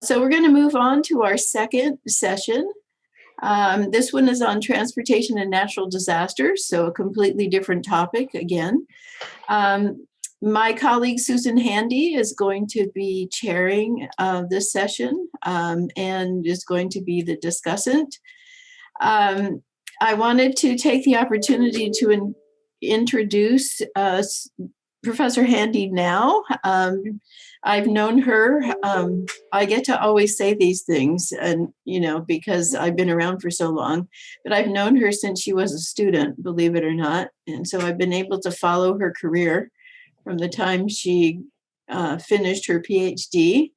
So we're going to move on to our second session. This one is on transportation and natural disasters, so a completely different topic again. My colleague Susan Handy is going to be chairing this session and is going to be the discussant. I wanted to take the opportunity to introduce Professor Handy now. I've known her. I get to always say these things, and because I've been around for so long, but I've known her since she was a student, believe it or not. And so I've been able to follow her career from the time she finished her PhD.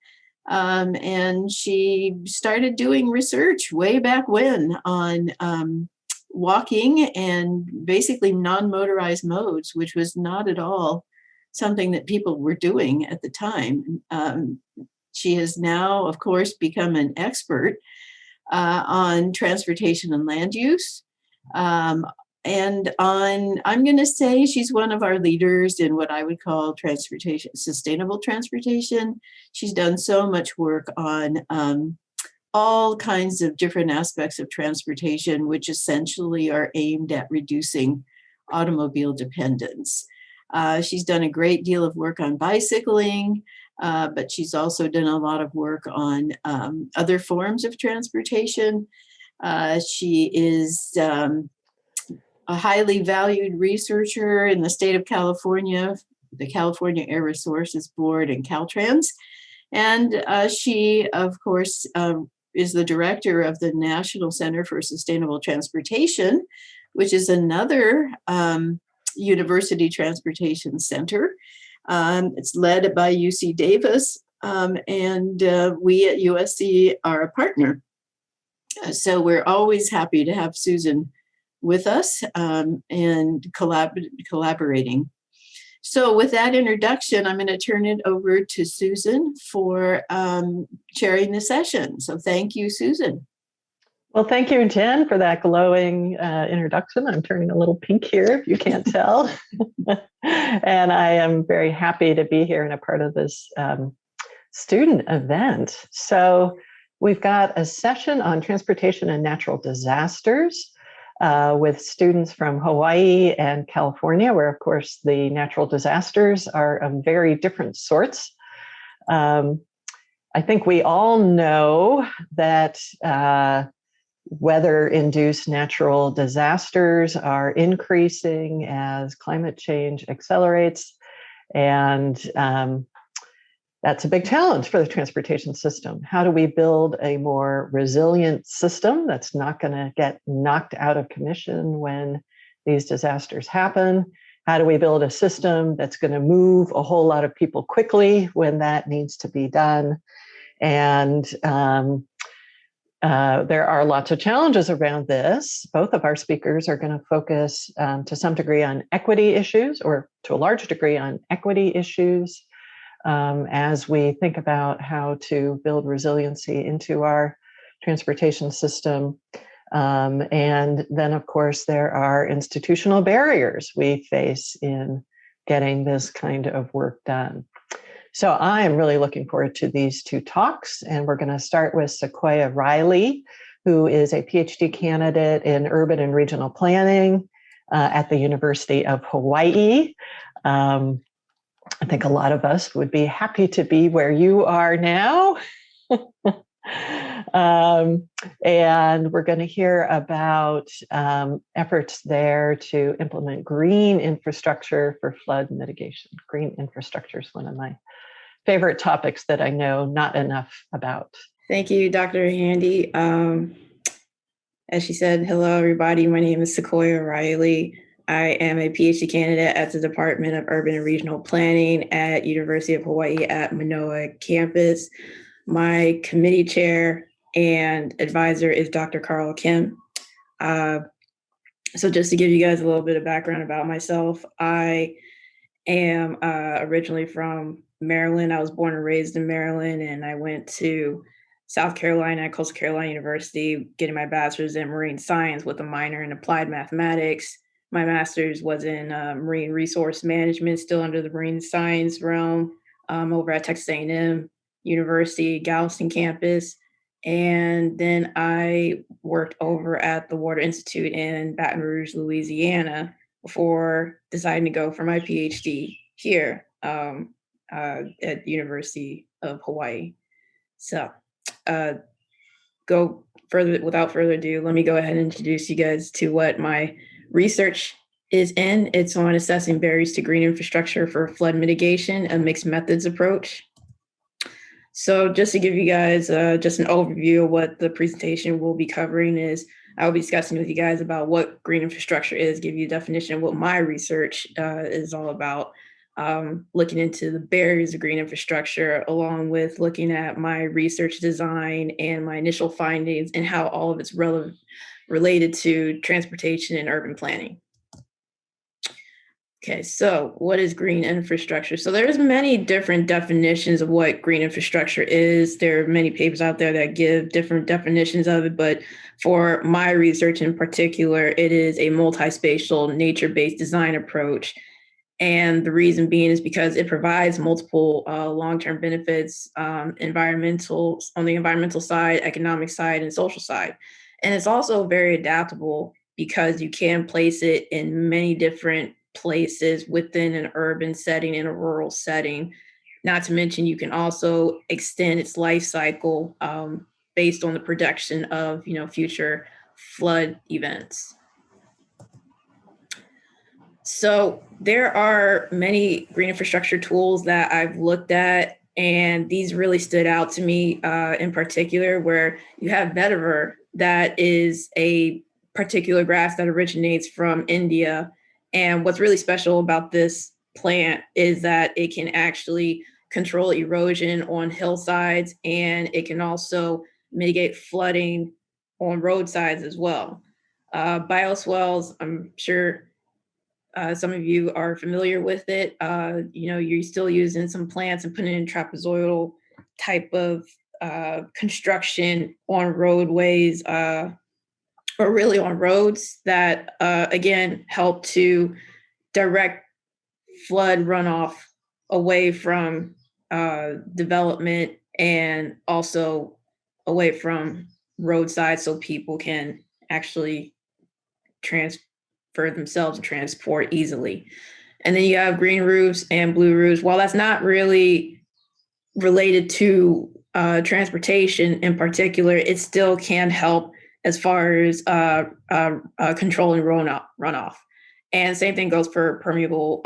And she started doing research way back when on walking and basically non-motorized modes, which was not at all something that people were doing at the time. She has now, of course, become an expert on transportation and land use. I'm going to say she's one of our leaders in what I would call transportation, sustainable transportation. She's done so much work on all kinds of different aspects of transportation, which essentially are aimed at reducing automobile dependence. She's done a great deal of work on bicycling, but she's also done a lot of work on other forms of transportation. She is a highly valued researcher in the state of California, the California Air Resources Board and Caltrans. And she, of course, is the director of the National Center for Sustainable Transportation, which is another university transportation center. It's led by UC Davis, and we at USC are a partner. So we're always happy to have Susan with us and collaborating. So with that introduction, I'm going to turn it over to Susan for chairing the session. So thank you, Susan. Well, thank you, Jen, for that glowing introduction. I'm turning a little pink here, if you can't tell. And I am very happy to be here and a part of this student event. So we've got a session on transportation and natural disasters with students from Hawaii and California, where, of course, the natural disasters are of very different sorts. I think we all know that weather-induced natural disasters are increasing as climate change accelerates, and that's a big challenge for the transportation system. How do we build a more resilient system that's not going to get knocked out of commission when these disasters happen? How do we build a system that's going to move a whole lot of people quickly when that needs to be done? And there are lots of challenges around this. Both of our speakers are going to focus to some degree on equity issues, or to a large degree on equity issues, as we think about how to build resiliency into our transportation system. And then, of course, there are institutional barriers we face in getting this kind of work done. So I am really looking forward to these two talks, and we're going to start with Sequoia Riley, who is a PhD candidate in urban and regional planning at the University of Hawaii. I think a lot of us would be happy to be where you are now. And we're going to hear about efforts there to implement green infrastructure for flood mitigation. Green infrastructure is one of my favorite topics that I know not enough about. Thank you, Dr. Handy. As she said, hello, everybody. My name is Sequoia Riley. I am a PhD candidate at the Department of Urban and Regional Planning at University of Hawaii at Manoa campus. My committee chair and advisor is Dr. Karl Kim. So just to give you guys a little bit of background about myself, I am originally from Maryland. I was born and raised in Maryland, and I went to South Carolina at Coastal Carolina University, getting my bachelor's in marine science with a minor in applied mathematics. My master's was in marine resource management, still under the marine science realm, over at Texas A&M. University, Galveston campus. And then I worked over at the Water Institute in Baton Rouge, Louisiana, before deciding to go for my PhD here at the University of Hawaii. So without further ado, let me go ahead and introduce you guys to what my research is in. It's on assessing barriers to green infrastructure for flood mitigation, a mixed methods approach. So just to give you guys just an overview of what the presentation will be covering is, I'll be discussing with you guys about what green infrastructure is, give you a definition of what my research is all about, looking into the barriers of green infrastructure, along with looking at my research design and my initial findings and how all of it's related to transportation and urban planning. Okay, so what is green infrastructure? So there's many different definitions of what green infrastructure is. There are many papers out there that give different definitions of it, but for my research in particular, it is a multi-spatial, nature-based design approach. And the reason being is because it provides multiple long-term benefits, on the environmental side, economic side, and social side. And it's also very adaptable because you can place it in many different places within an urban setting, in a rural setting. Not to mention, you can also extend its life cycle based on the production of future flood events. So there are many green infrastructure tools that I've looked at, and these really stood out to me in particular, where you have vetiver, that is a particular grass that originates from India. And what's really special about this plant is that it can actually control erosion on hillsides, and it can also mitigate flooding on roadsides as well. Bioswales, I'm sure some of you are familiar with it. You're still using some plants and putting in trapezoidal type of construction on roadways, or really on roads that, again, help to direct flood runoff away from development and also away from roadsides so people can actually transfer themselves and transport easily. And then you have green roofs and blue roofs. While that's not really related to transportation in particular, it still can help as far as controlling runoff. And same thing goes for permeable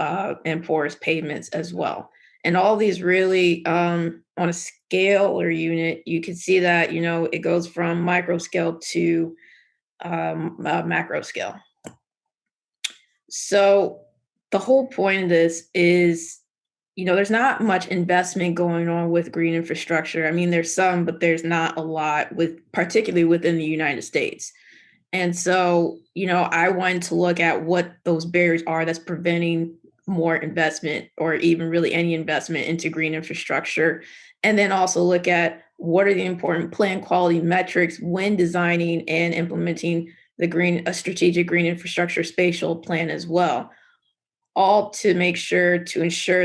and porous pavements as well. And all these really, on a scale or unit, you can see that, it goes from micro scale to macro scale. So the whole point of this is, there's not much investment going on with green infrastructure. I mean, there's some, but there's not a lot, particularly within the United States. And so, I wanted to look at what those barriers are that's preventing more investment, or even really any investment into green infrastructure. And then also look at what are the important plan quality metrics when designing and implementing a strategic green infrastructure spatial plan as well, all to ensure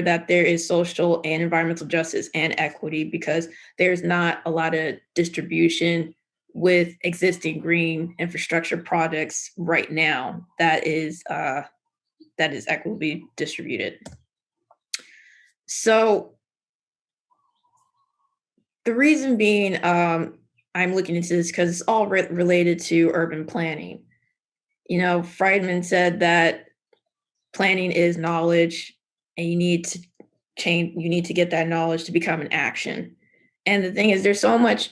that there is social and environmental justice and equity, because there's not a lot of distribution with existing green infrastructure projects right now that is equitably distributed. So the reason being I'm looking into this because it's all related to urban planning. Friedman said that planning is knowledge, and you need to get that knowledge to become an action. And the thing is, there's so much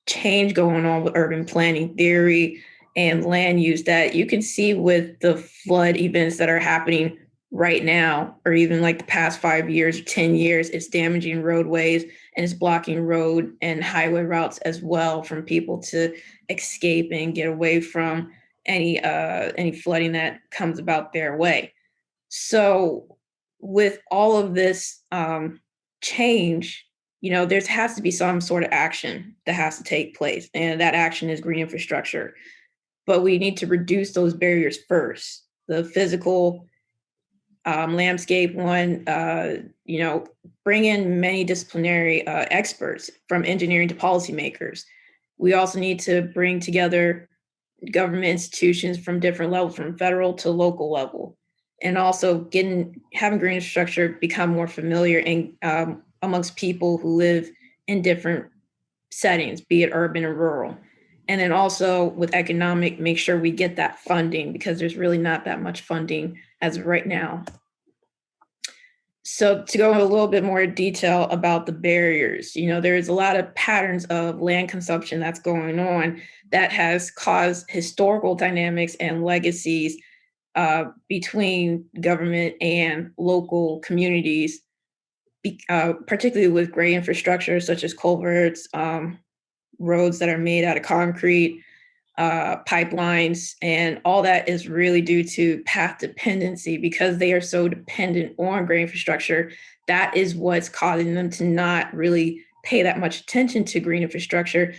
change going on with urban planning theory and land use that you can see with the flood events that are happening right now, or even like the past 5 years, 10 years. It's damaging roadways, and it's blocking road and highway routes as well from people to escape and get away from any flooding that comes about their way. So with all of this change, there has to be some sort of action that has to take place, and that action is green infrastructure. But we need to reduce those barriers first, the physical landscape one, bring in many disciplinary experts from engineering to policymakers. We also need to bring together government institutions from different levels, from federal to local level, and also having green infrastructure become more familiar amongst people who live in different settings, be it urban or rural. And then also with economic, make sure we get that funding, because there's really not that much funding as of right now. So to go into a little bit more detail about the barriers, there's a lot of patterns of land consumption that's going on that has caused historical dynamics and legacies between government and local communities, particularly with gray infrastructure such as culverts, roads that are made out of concrete, pipelines, and all that is really due to path dependency, because they are so dependent on gray infrastructure. That is what's causing them to not really pay that much attention to green infrastructure.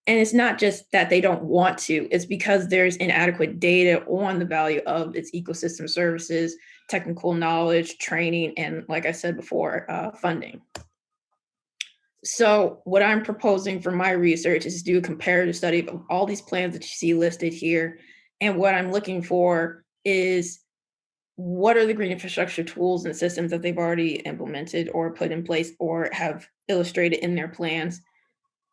And it's not just that they don't want to, it's because there's inadequate data on the value of its ecosystem services, technical knowledge, training, and like I said before, funding. So what I'm proposing for my research is to do a comparative study of all these plans that you see listed here. And what I'm looking for is, what are the green infrastructure tools and systems that they've already implemented or put in place or have illustrated in their plans?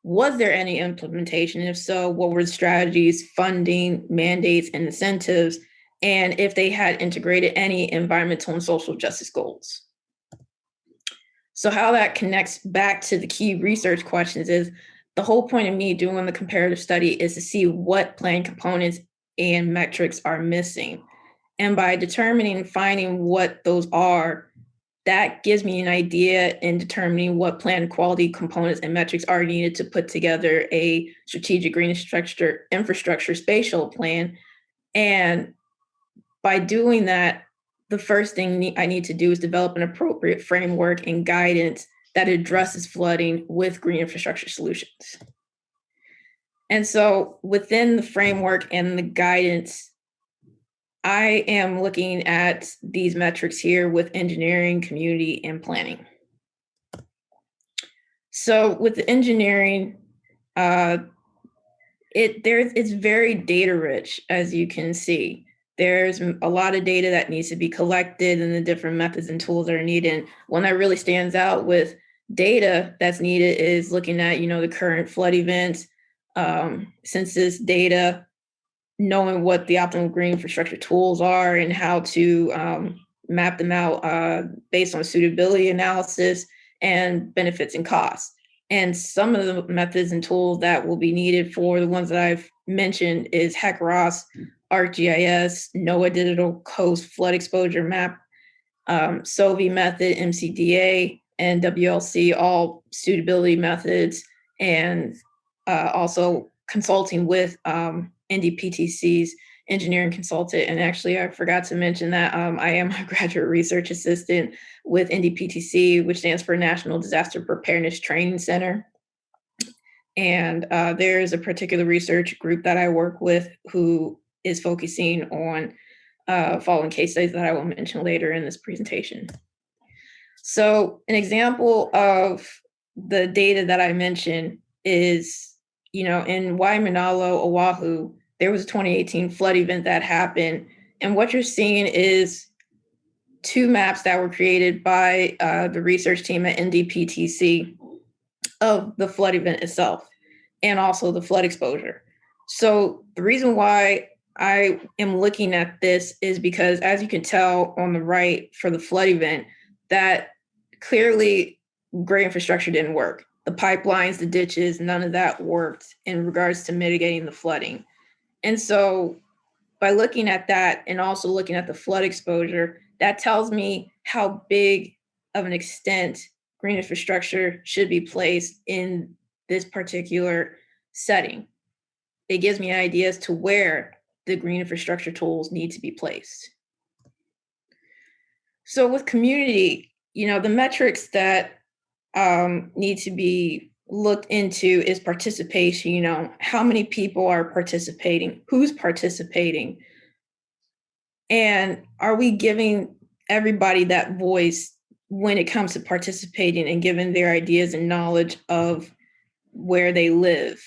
Was there any implementation? If so, what were the strategies, funding, mandates, and incentives? And if they had integrated any environmental and social justice goals? So how that connects back to the key research questions is, the whole point of me doing the comparative study is to see what plan components and metrics are missing. And by determining and finding what those are, that gives me an idea in determining what plan quality components and metrics are needed to put together a strategic green infrastructure spatial plan. And by doing that, the first thing I need to do is develop an appropriate framework and guidance that addresses flooding with green infrastructure solutions. And so within the framework and the guidance, I am looking at these metrics here with engineering, community, and planning. So with the engineering, it's very data rich, as you can see. There's a lot of data that needs to be collected and the different methods and tools that are needed. One that really stands out with data that's needed is looking at, the current flood events, census data, knowing what the optimal green infrastructure tools are and how to map them out based on suitability analysis and benefits and costs. And some of the methods and tools that will be needed for the ones that I've mentioned is HEC-ROS, ArcGIS, Manoa Digital Coast Flood Exposure Map, SOVI method, MCDA, and WLC, all suitability methods, and also consulting with NDPTC's engineering consultant. And actually, I forgot to mention that I am a graduate research assistant with NDPTC, which stands for National Disaster Preparedness Training Center. And there is a particular research group that I work with who is focusing on following case studies that I will mention later in this presentation. So an example of the data that I mentioned is, in Waimanalo, Oahu, there was a 2018 flood event that happened. And what you're seeing is two maps that were created by the research team at NDPTC of the flood event itself and also the flood exposure. So the reason why I am looking at this is because, as you can tell on the right for the flood event, that clearly gray infrastructure didn't work. The pipelines, the ditches, none of that worked in regards to mitigating the flooding. And so by looking at that and also looking at the flood exposure, that tells me how big of an extent green infrastructure should be placed in this particular setting. It gives me an idea as to where the green infrastructure tools need to be placed. So with community, the metrics that need to be looked into is participation. How many people are participating? Who's participating? And are we giving everybody that voice when it comes to participating and giving their ideas and knowledge of where they live.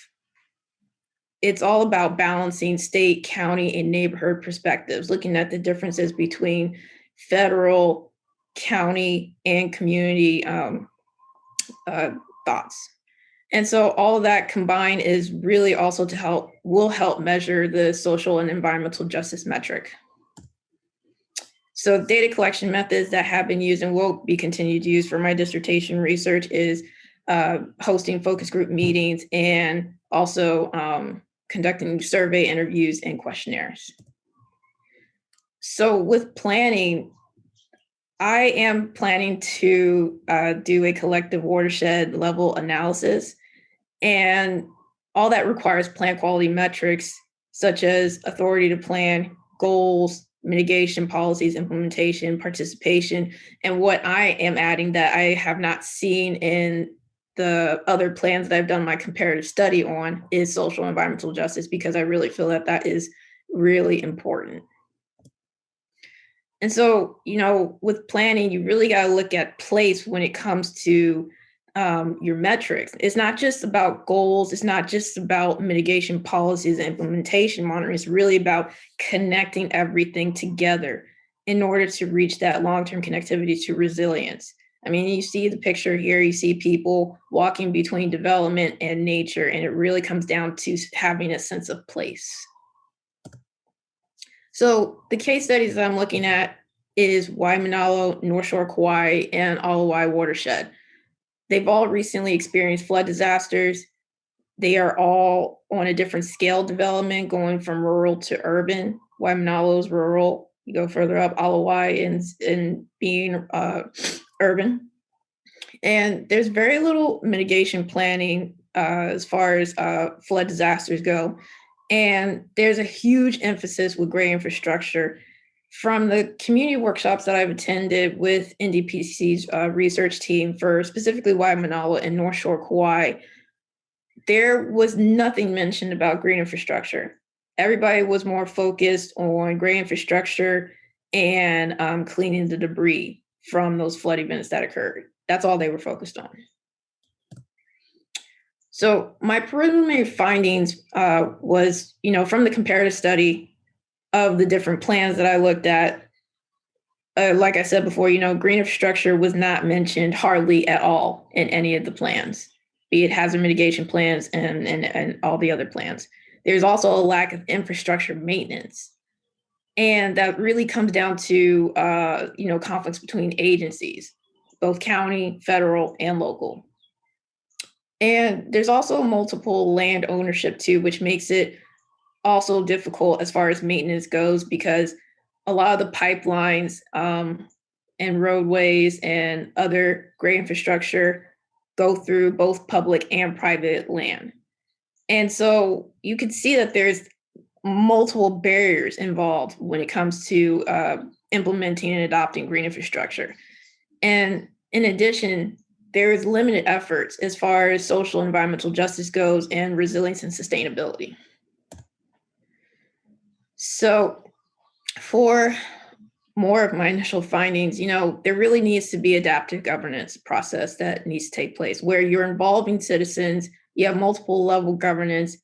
It's all about balancing state, county, and neighborhood perspectives, looking at the differences between federal, county, and community thoughts. And so all of that combined is really also will help measure the social and environmental justice metric. So data collection methods that have been used and will be continued to use for my dissertation research is hosting focus group meetings and also conducting survey interviews and questionnaires. So with planning, I am planning to do a collective watershed level analysis, and all that requires plan quality metrics such as authority to plan, goals, mitigation policies, implementation, participation, and what I am adding that I have not seen in the other plans that I've done my comparative study on is social and environmental justice, because I really feel that that is really important. And so, with planning, you really got to look at place when it comes to your metrics. It's not just about goals. It's not just about mitigation policies and implementation monitoring. It's really about connecting everything together in order to reach that long-term connectivity to resilience. I mean, you see the picture here, you see people walking between development and nature, and it really comes down to having a sense of place. So the case studies that I'm looking at is Waimanalo, North Shore Kauai, and Alawai watershed. They've all recently experienced flood disasters. They are all on a different scale development, going from rural to urban. Waimanalo is rural. You go further up, Alawai in being urban. And there's very little mitigation planning as far as flood disasters go. And there's a huge emphasis with gray infrastructure. From the community workshops that I've attended with NDPC's research team for specifically Waimanalo and North Shore Kauai, there was nothing mentioned about green infrastructure. Everybody was more focused on gray infrastructure and cleaning the debris from those flood events that occurred. That's all they were focused on. So my preliminary findings was, from the comparative study of the different plans that I looked at, like I said before, green infrastructure was not mentioned hardly at all in any of the plans, be it hazard mitigation plans and all the other plans. There's also a lack of infrastructure maintenance. And that really comes down to, conflicts between agencies, both county, federal, and local. And there's also multiple land ownership too, which makes it also difficult as far as maintenance goes, because a lot of the pipelines and roadways and other gray infrastructure go through both public and private land. And so you can see that there's multiple barriers involved when it comes to implementing and adopting green infrastructure. And in addition, there is limited efforts as far as social and environmental justice goes and resilience and sustainability. So for more of my initial findings, there really needs to be adaptive governance process that needs to take place where you're involving citizens, you have multiple level governance,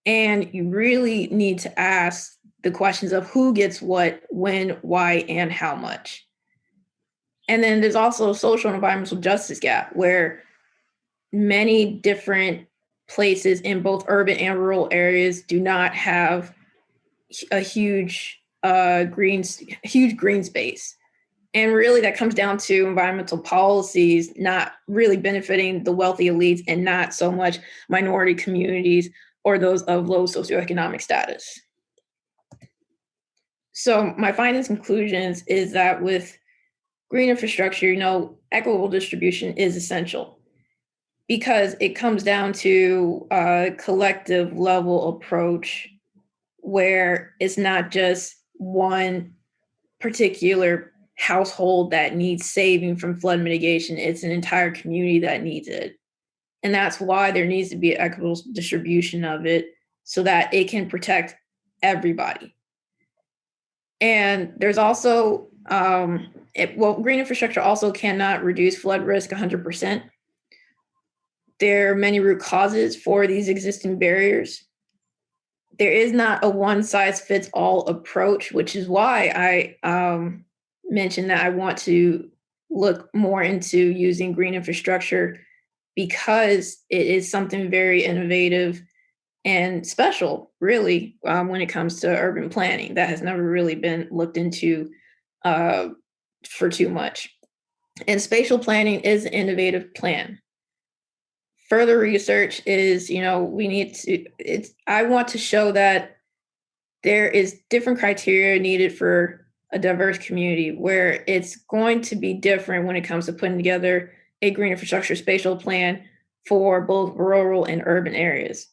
and you really need to ask the questions of who gets what, when, why, and how much. And then there's also a social and environmental justice gap where many different places in both urban and rural areas do not have a huge green space. And really that comes down to environmental policies not really benefiting the wealthy elites and not so much minority communities or those of low socioeconomic status. So my findings and conclusions is that with green infrastructure, equitable distribution is essential because it comes down to a collective level approach where it's not just one particular household that needs saving from flood mitigation. It's an entire community that needs it. And that's why there needs to be an equitable distribution of it so that it can protect everybody. And there's also green infrastructure also cannot reduce flood risk 100%. There are many root causes for these existing barriers. There is not a one-size-fits-all approach, which is why I mentioned that I want to look more into using green infrastructure, because it is something very innovative and special, really, when it comes to urban planning that has never really been looked into for too much. And spatial planning is an innovative plan. Further research is, I want to show that there is different criteria needed for a diverse community, where it's going to be different when it comes to putting together a green infrastructure spatial plan for both rural and urban areas.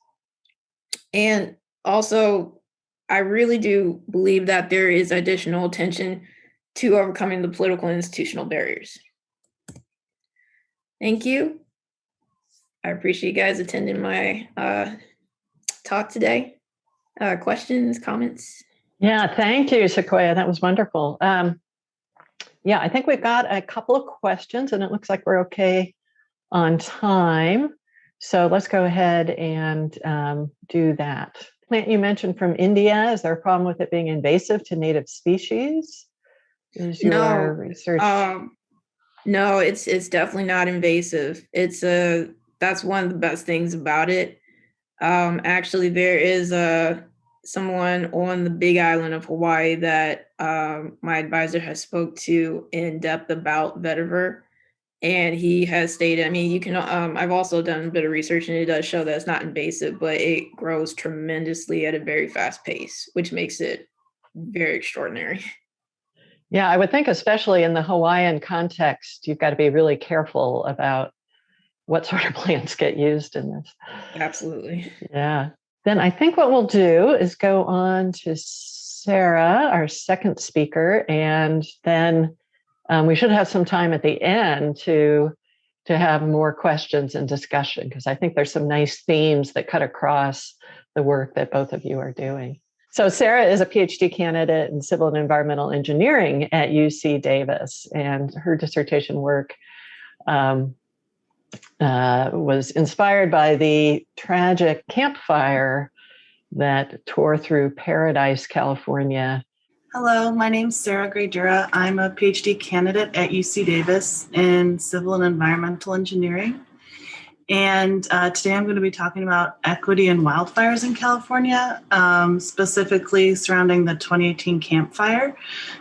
And also, I really do believe that there is additional attention to overcoming the political and institutional barriers. Thank you. I appreciate you guys attending my talk today. Questions, comments? Yeah, thank you, Sequoia. That was wonderful. Yeah, I think we've got a couple of questions, and it looks like we're okay on time. So let's go ahead and do that. Plant you mentioned from India, is there a problem with it being invasive to native species? Is your research? No, it's definitely not invasive. That's one of the best things about it. Actually, there is someone on the Big Island of Hawaii that my advisor has spoke to in depth about vetiver, and he has stated, I mean, you can. I've also done a bit of research, and it does show that it's not invasive, but it grows tremendously at a very fast pace, which makes it very extraordinary. Yeah, I would think, especially in the Hawaiian context, you've got to be really careful about what sort of plants get used in this. Absolutely. Yeah. Then I think what we'll do is go on to Sarah, our second speaker, and then we should have some time at the end to have more questions and discussion, because I think there's some nice themes that cut across the work that both of you are doing. So Sarah is a PhD candidate in civil and environmental engineering at UC Davis, and her dissertation work was inspired by the tragic campfire that tore through Paradise, California. Hello, my name's Sarah Gray-Dura. I'm a PhD candidate at UC Davis in civil and environmental engineering. And today I'm going to be talking about equity and wildfires in California, specifically surrounding the 2018 Camp Fire.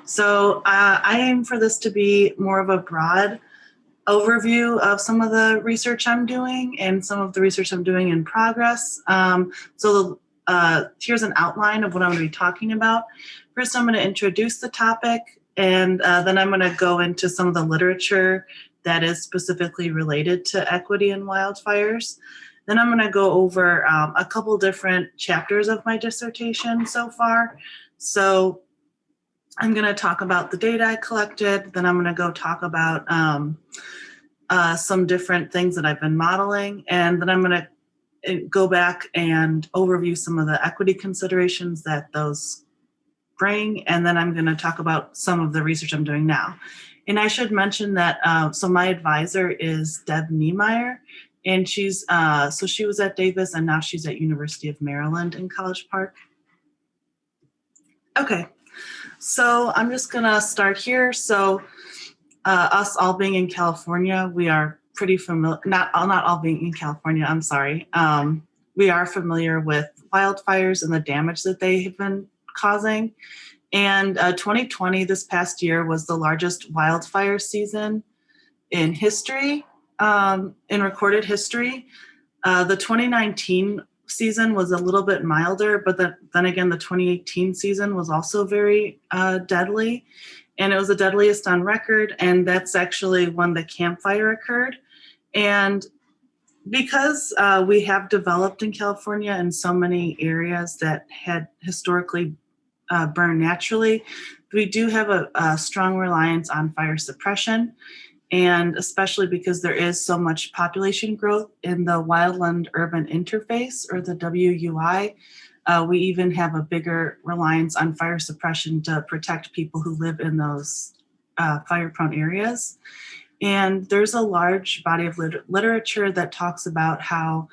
So I aim for this to be more of a broad overview of some of the research I'm doing and some of the research I'm doing in progress. So here's an outline of what I'm going to be talking about. First, I'm going to introduce the topic, and then I'm going to go into some of the literature that is specifically related to equity and wildfires. Then I'm going to go over a couple different chapters of my dissertation so far. So I'm going to talk about the data I collected. Then I'm going to go talk about some different things that I've been modeling. And then I'm going to go back and overview some of the equity considerations that those bring. And then I'm going to talk about some of the research I'm doing now. And I should mention that, so my advisor is Deb Niemeyer, and she was at Davis, and now she's at University of Maryland in College Park. Okay, so I'm just gonna start here. So us all being in California, we are pretty familiar, not all being in California, I'm sorry. We are familiar with wildfires and the damage that they have been causing. And 2020, this past year, was the largest wildfire season in history, in recorded history. The 2019 season was a little bit milder, but then again, the 2018 season was also very deadly. And it was the deadliest on record, and that's actually when the Camp Fire occurred. And because we have developed in California in so many areas that had historically burn naturally, we do have a strong reliance on fire suppression, and especially because there is so much population growth in the wildland urban interface, or the WUI, we even have a bigger reliance on fire suppression to protect people who live in those fire-prone areas. And there's a large body of literature that talks about how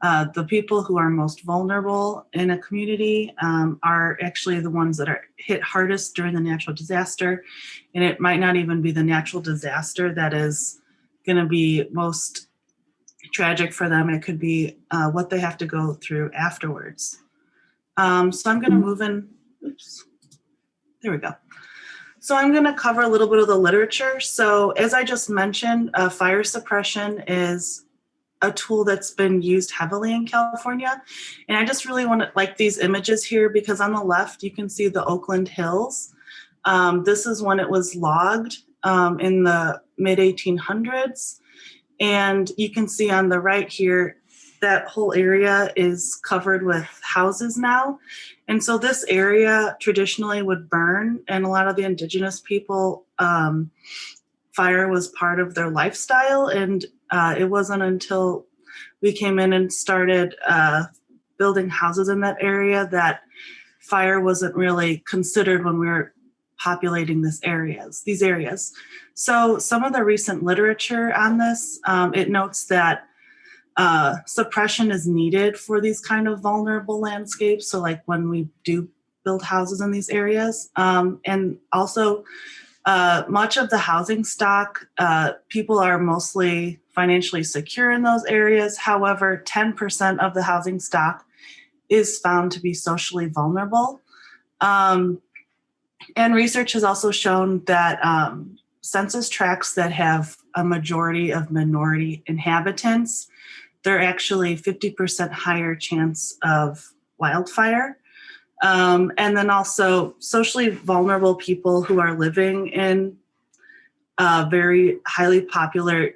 the people who are most vulnerable in a community are actually the ones that are hit hardest during the natural disaster. And it might not even be the natural disaster that is going to be most tragic for them. It could be what they have to go through afterwards. So I'm going to move in. Oops. There we go. So I'm going to cover a little bit of the literature. So as I just mentioned, fire suppression is a tool that's been used heavily in California. And I just really want to like these images here because on the left, you can see the Oakland Hills. This is when it was logged in the mid 1800s. And you can see on the right here, that whole area is covered with houses now. And so this area traditionally would burn, and a lot of the indigenous people, fire was part of their lifestyle. And it wasn't until we came in and started building houses in that area that fire wasn't really considered when we were populating these areas. So some of the recent literature on this, it notes that suppression is needed for these kind of vulnerable landscapes. So like when we do build houses in these areas, and also much of the housing stock, people are mostly financially secure in those areas. However, 10% of the housing stock is found to be socially vulnerable. And research has also shown that census tracts that have a majority of minority inhabitants, they're actually 50% higher chance of wildfire. And then also socially vulnerable people who are living in very highly populated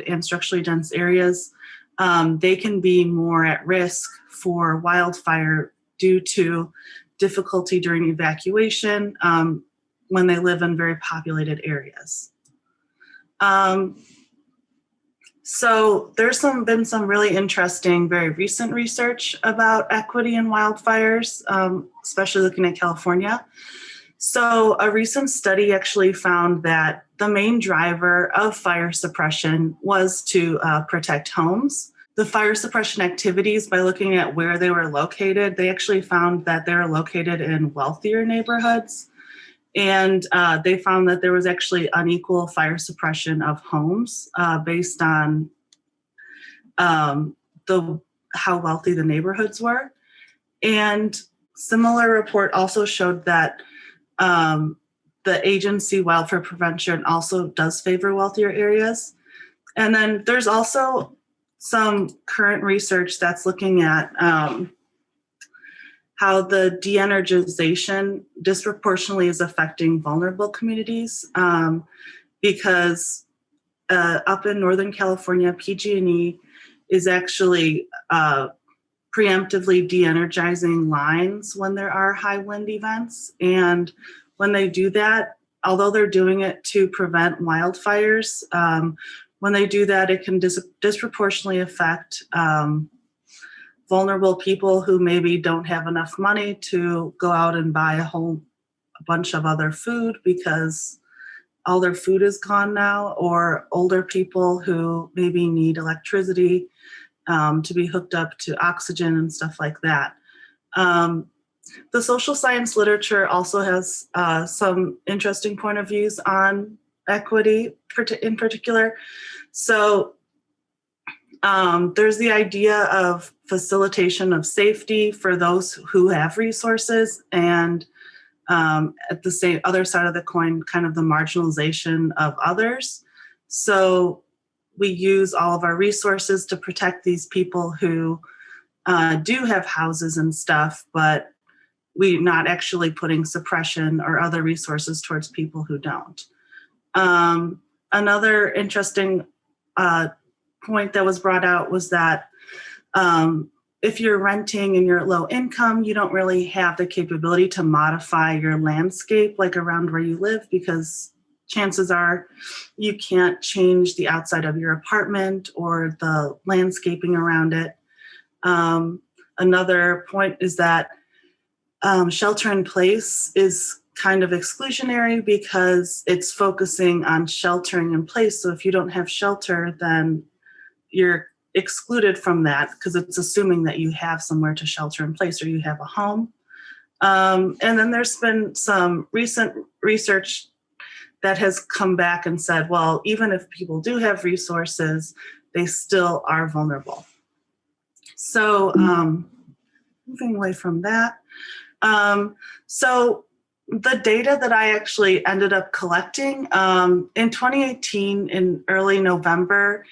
and structurally dense areas, they can be more at risk for wildfire due to difficulty during evacuation when they live in very populated areas. So there's been some really interesting, very recent research about equity in wildfires, especially looking at California. So a recent study actually found that the main driver of fire suppression was to protect homes. The fire suppression activities, by looking at where they were located, they actually found that they were located in wealthier neighborhoods. And they found that there was actually unequal fire suppression of homes based on how wealthy the neighborhoods were. And similar report also showed that the agency Wildfire Prevention also does favor wealthier areas. And then there's also some current research that's looking at how the de-energization disproportionately is affecting vulnerable communities because up in Northern California, PG&E is actually preemptively de-energizing lines when there are high wind events. And when they do that, although they're doing it to prevent wildfires, when they do that, it can disproportionately affect vulnerable people who maybe don't have enough money to go out and buy a bunch of other food because all their food is gone now, or older people who maybe need electricity to be hooked up to oxygen and stuff like that. The social science literature also has some interesting point of views on equity in particular. So there's the idea of facilitation of safety for those who have resources, and at the other side of the coin, kind of the marginalization of others. So we use all of our resources to protect these people who do have houses and stuff, but we're not actually putting suppression or other resources towards people who don't. Another interesting point that was brought out was that if you're renting and you're low income, you don't really have the capability to modify your landscape like around where you live, because chances are you can't change the outside of your apartment or the landscaping around it. Another point is that shelter in place is kind of exclusionary because it's focusing on sheltering in place. So if you don't have shelter, then you're excluded from that because it's assuming that you have somewhere to shelter in place or you have a home. And then there's been some recent research that has come back and said, well, even if people do have resources, they still are vulnerable. So moving away from that. So the data that I actually ended up collecting in 2018, in early November,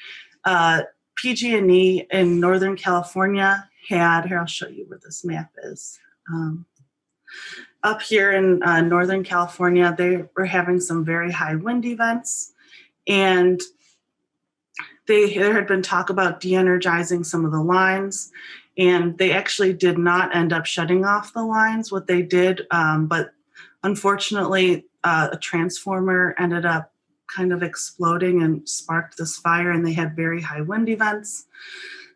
PG&E in Northern California had, here I'll show you where this map is. Up here in Northern California, they were having some very high wind events, and there had been talk about de-energizing some of the lines, and they actually did not end up shutting off the lines. What they did, but unfortunately, a transformer ended up kind of exploding and sparked this fire, and they had very high wind events.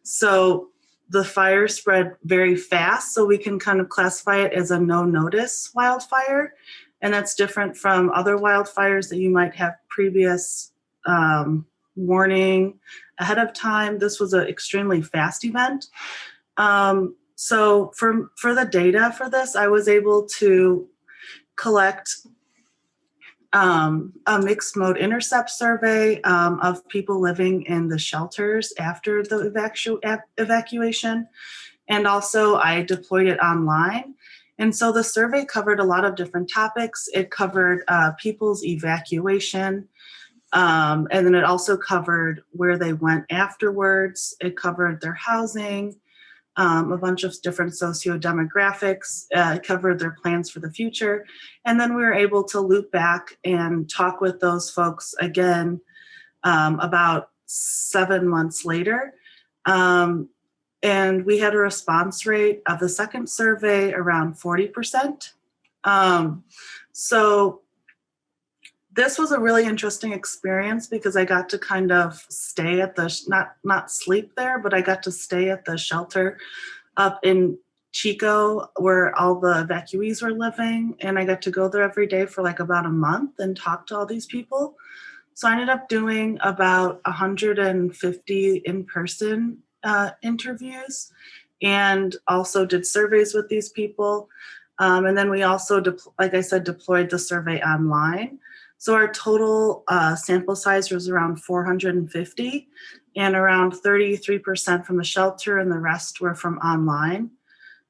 So the fire spread very fast, so we can kind of classify it as a no-notice wildfire, and that's different from other wildfires that you might have previous warning ahead of time. This was an extremely fast event. So for the data for this, I was able to collect a mixed mode intercept survey of people living in the shelters after the evacuation. And also I deployed it online. And so the survey covered a lot of different topics. It covered people's evacuation. And then it also covered where they went afterwards. It covered their housing, a bunch of different socio-demographics. It covered their plans for the future. And then we were able to loop back and talk with those folks again about 7 months later. And we had a response rate of the second survey around 40%. So this was a really interesting experience because I got to kind of stay at the, not sleep there, but I got to stay at the shelter up in Chico where all the evacuees were living. And I got to go there every day for like about a month and talk to all these people. So I ended up doing about 150 in-person interviews and also did surveys with these people. And then we also, like I said, deployed the survey online. So our total sample size was around 450 and around 33% from the shelter and the rest were from online.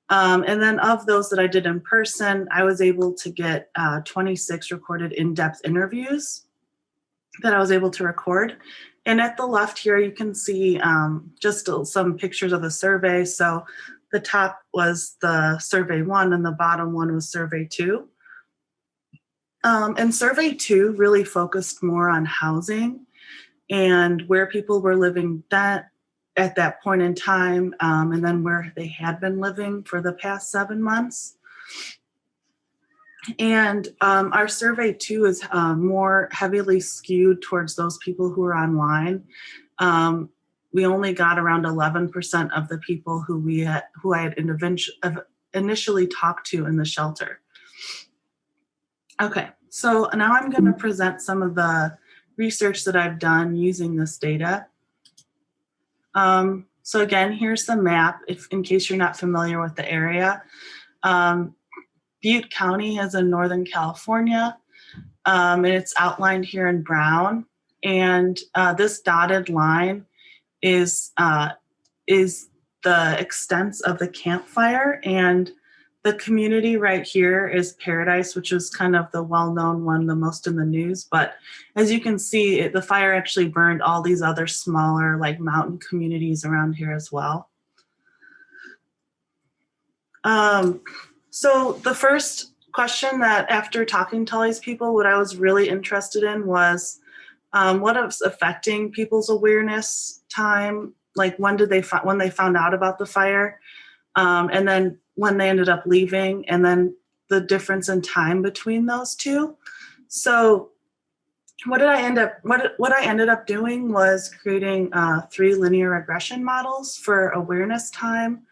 And then of those that I did in person, I was able to get 26 recorded in-depth interviews that I was able to record. And at the left here, you can see just some pictures of the survey. So the top was the survey 1 and the bottom one was survey 2. And survey 2 really focused more on housing and where people were living at that point in time, and then where they had been living for the past 7 months. And our survey 2 is more heavily skewed towards those people who are online. We only got around 11% of the people who I had initially talked to in the shelter. Okay, so now I'm going to present some of the research that I've done using this data. So again, here's the map, in case you're not familiar with the area. Butte County is in Northern California, and it's outlined here in brown. And this dotted line is the extents of the campfire, and the community right here is Paradise, which is kind of the well-known one, the most in the news. But as you can see, the fire actually burned all these other smaller like mountain communities around here as well. So the first question that after talking to all these people, what I was really interested in was what was affecting people's awareness time, like when they found out about the fire, and then when they ended up leaving, and then the difference in time between those two. So what I ended up doing was creating 3 linear regression models for awareness time,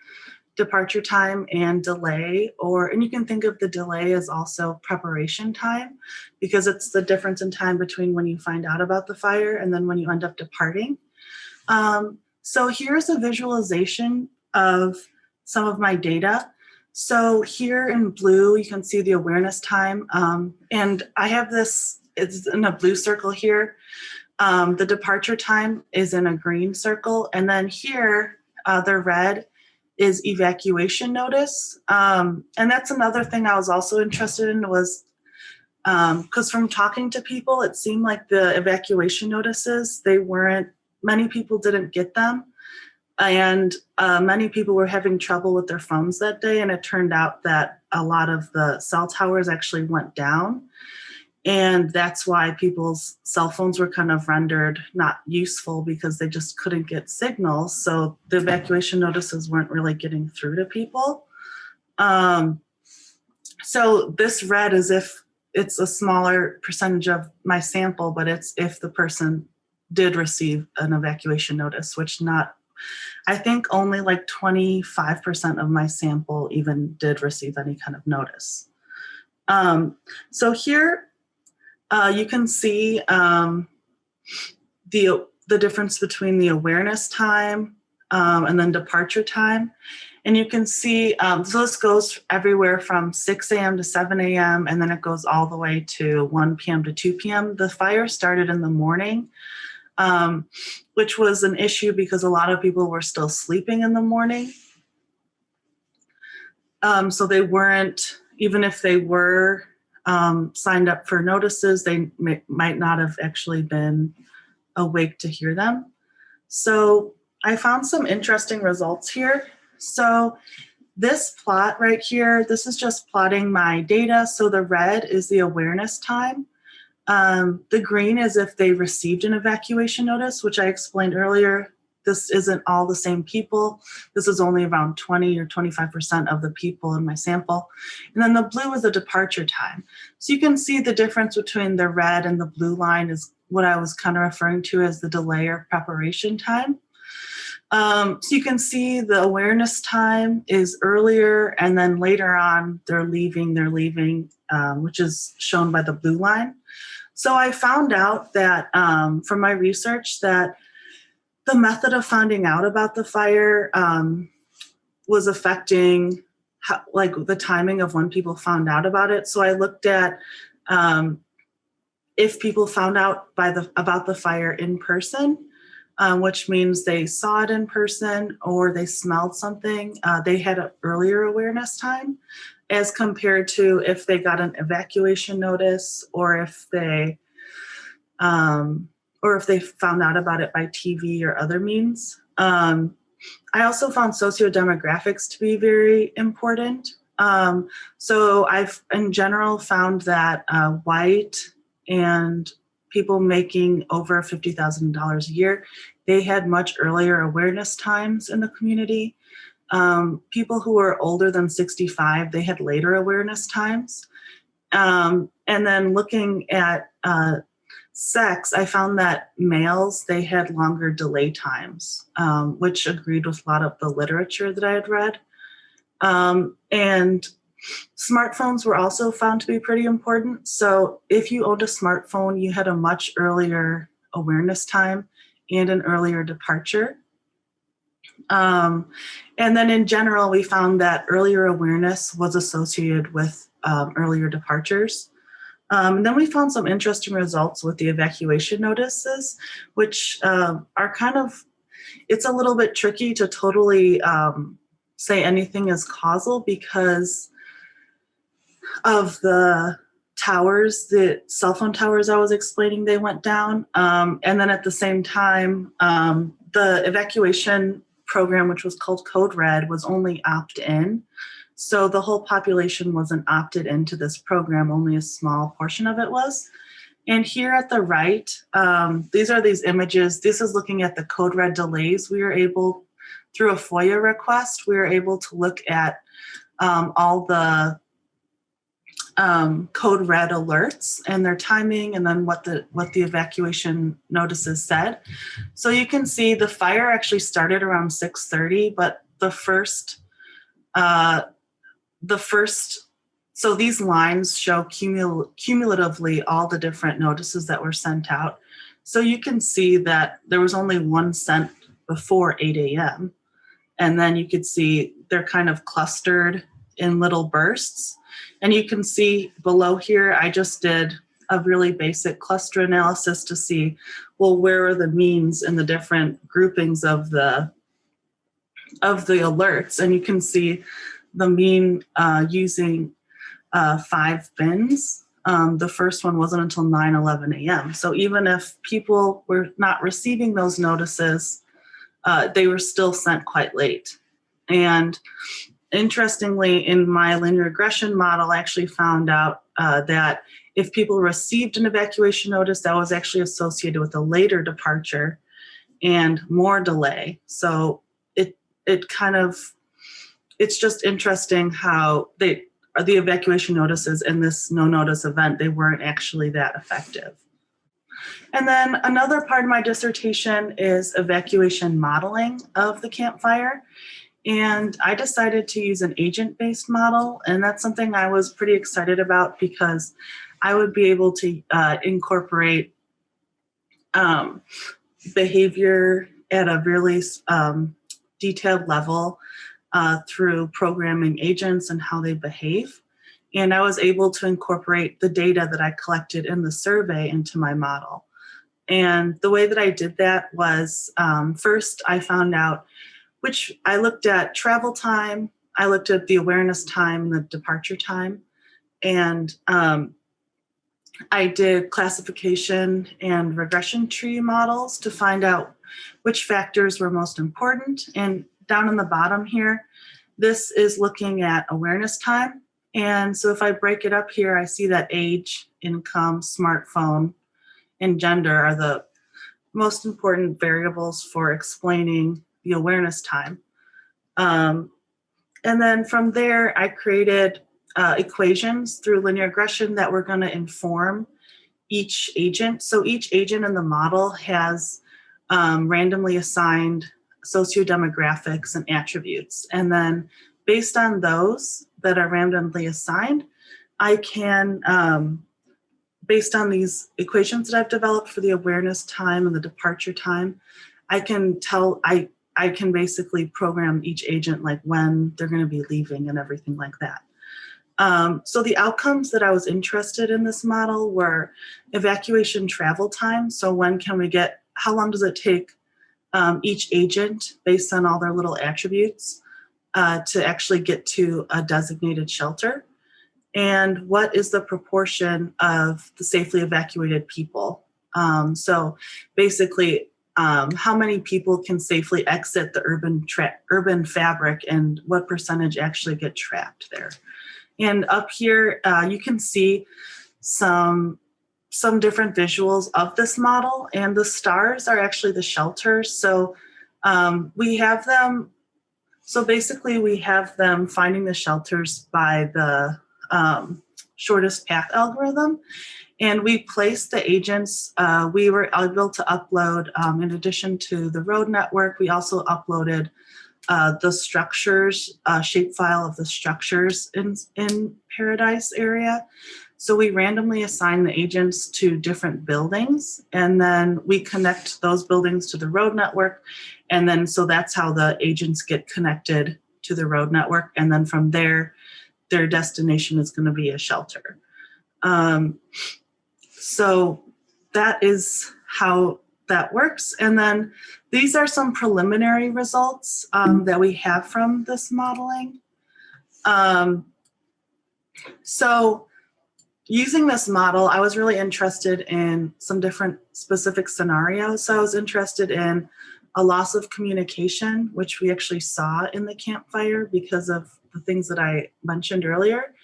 departure time and delay, and you can think of the delay as also preparation time, because it's the difference in time between when you find out about the fire and then when you end up departing. So here's a visualization of some of my data. So here in blue, you can see the awareness time. And I have this, it's in a blue circle here. The departure time is in a green circle. And then here, the red is evacuation notice. And that's another thing I was also interested in was, because from talking to people, it seemed like the evacuation notices, many people didn't get them. And many people were having trouble with their phones that day. And it turned out that a lot of the cell towers actually went down. And that's why people's cell phones were kind of rendered not useful because they just couldn't get signals. So the evacuation notices weren't really getting through to people. So this red is if it's a smaller percentage of my sample, but it's if the person did receive an evacuation notice, which I think only like 25% of my sample even did receive any kind of notice. So here you can see the difference between the awareness time and then departure time. And you can see, so this goes everywhere from 6 a.m. to 7 a.m. and then it goes all the way to 1 p.m. to 2 p.m. The fire started in the morning, which was an issue because a lot of people were still sleeping in the morning. So they weren't, even if they were signed up for notices, they might not have actually been awake to hear them. So I found some interesting results here. So this plot right here, this is just plotting my data. So the red is the awareness time. The green is if they received an evacuation notice, which I explained earlier. This isn't all the same people. This is only around 20 or 25% of the people in my sample. And then the blue is the departure time. So you can see the difference between the red and the blue line is what I was kind of referring to as the delay or preparation time. So you can see the awareness time is earlier, and then later on they're leaving, which is shown by the blue line. So I found out that from my research that the method of finding out about the fire was affecting the timing of when people found out about it. So I looked at if people found out about the fire in person, which means they saw it in person or they smelled something, they had an earlier awareness time as compared to if they got an evacuation notice or if they found out about it by TV or other means. I also found sociodemographics to be very important. So I've, in general, found that white and people making over $50,000 a year, they had much earlier awareness times in the community. People who were older than 65, they had later awareness times. And then looking at sex, I found that males, they had longer delay times, which agreed with a lot of the literature that I had read. And smartphones were also found to be pretty important. So if you owned a smartphone, you had a much earlier awareness time and an earlier departure. And then in general, we found that earlier awareness was associated with earlier departures. And then we found some interesting results with the evacuation notices, which are kind of, it's a little bit tricky to totally say anything is causal because of the towers, the cell phone towers I was explaining, they went down. And then at the same time, the evacuation program, which was called Code Red, was only opt-in. So the whole population wasn't opted into this program, only a small portion of it was. And here at the right, these are these images. This is looking at the Code Red delays. We were able, through a FOIA request, we were able to look at all the Code Red alerts and their timing and then what the evacuation notices said. So you can see the fire actually started around 6:30, but the first So these lines show cumulatively all the different notices that were sent out. So you can see that there was only one sent before 8 a.m. And then you could see they're kind of clustered in little bursts. And you can see below here, I just did a really basic cluster analysis to see, well, where are the means in the different groupings of the alerts. And you can see the mean using 5 bins. The first one wasn't until 9:11 a.m. So even if people were not receiving those notices, they were still sent quite late. And interestingly, in my linear regression model, I actually found out that if people received an evacuation notice, that was actually associated with a later departure and more delay. So it's just interesting how the evacuation notices in this no notice event, they weren't actually that effective. And then another part of my dissertation is evacuation modeling of the campfire. And I decided to use an agent-based model. And that's something I was pretty excited about because I would be able to incorporate behavior at a really detailed level through programming agents and how they behave. And I was able to incorporate the data that I collected in the survey into my model. And the way that I did that was first I found out I looked at travel time, I looked at the awareness time and the departure time. And I did classification and regression tree models to find out which factors were most important. And down in the bottom here, this is looking at awareness time. And so if I break it up here, I see that age, income, smartphone, and gender are the most important variables for explaining the awareness time. And then from there, I created equations through linear regression that were going to inform each agent. So each agent in the model has randomly assigned sociodemographics and attributes. And then based on those that are randomly assigned, I can, based on these equations that I've developed for the awareness time and the departure time, I can basically program each agent like when they're going to be leaving and everything like that. So the outcomes that I was interested in this model were evacuation travel time. So how long does it take each agent based on all their little attributes to actually get to a designated shelter? And what is the proportion of the safely evacuated people? So basically, how many people can safely exit the urban fabric and what percentage actually get trapped there? And up here, you can see some different visuals of this model, and the stars are actually the shelters. So we have them, so basically we have them finding the shelters by the shortest path algorithm. And we placed the agents, we were able to upload, in addition to the road network, we also uploaded the structures, shapefile of the structures in Paradise area. So we randomly assign the agents to different buildings, and then we connect those buildings to the road network. And then, so that's how the agents get connected to the road network. And then from there, their destination is going to be a shelter. So that is how that works. And then these are some preliminary results that we have from this modeling. So using this model, I was really interested in some different specific scenarios. So I was interested in a loss of communication, which we actually saw in the campfire because of the things that I mentioned earlier.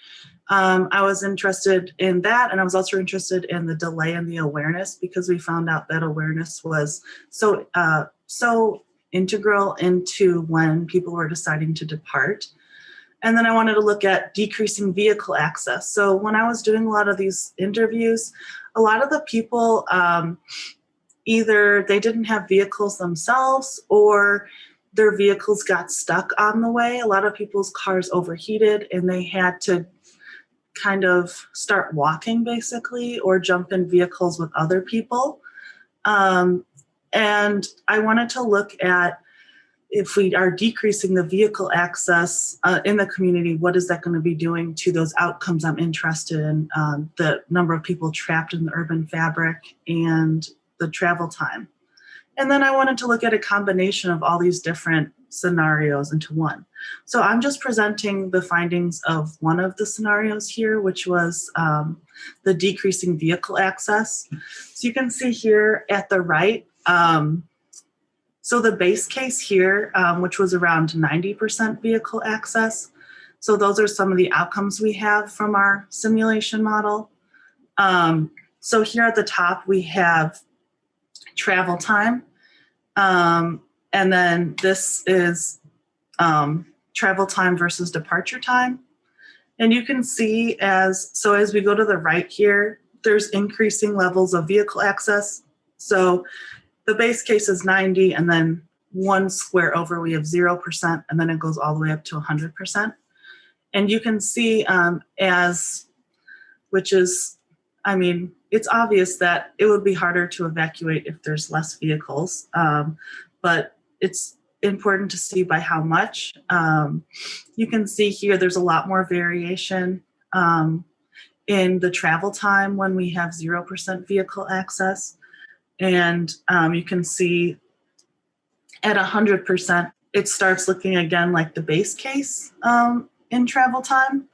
I was interested in that, and I was also interested in the delay in the awareness because we found out that awareness was so integral into when people were deciding to depart. And then I wanted to look at decreasing vehicle access. So when I was doing a lot of these interviews, a lot of the people either they didn't have vehicles themselves, or their vehicles got stuck on the way. A lot of people's cars overheated and they had to kind of start walking basically or jump in vehicles with other people. And I wanted to look at if we are decreasing the vehicle access in the community, what is that going to be doing to those outcomes I'm interested in, the number of people trapped in the urban fabric and the travel time. And then I wanted to look at a combination of all these different scenarios into one. So I'm just presenting the findings of one of the scenarios here, which was the decreasing vehicle access. So you can see here at the right, so the base case here, which was around 90% vehicle access. So those are some of the outcomes we have from our simulation model. So here at the top, we have travel time. And then this is travel time versus departure time. And you can see as we go to the right here, there's increasing levels of vehicle access. So the base case is 90, and then one square over, we have 0%, and then it goes all the way up to 100%. And you can see it's obvious that it would be harder to evacuate if there's less vehicles, but it's important to see by how much. You can see here there's a lot more variation in the travel time when we have 0% vehicle access. And you can see at 100%, it starts looking again like the base case in travel time.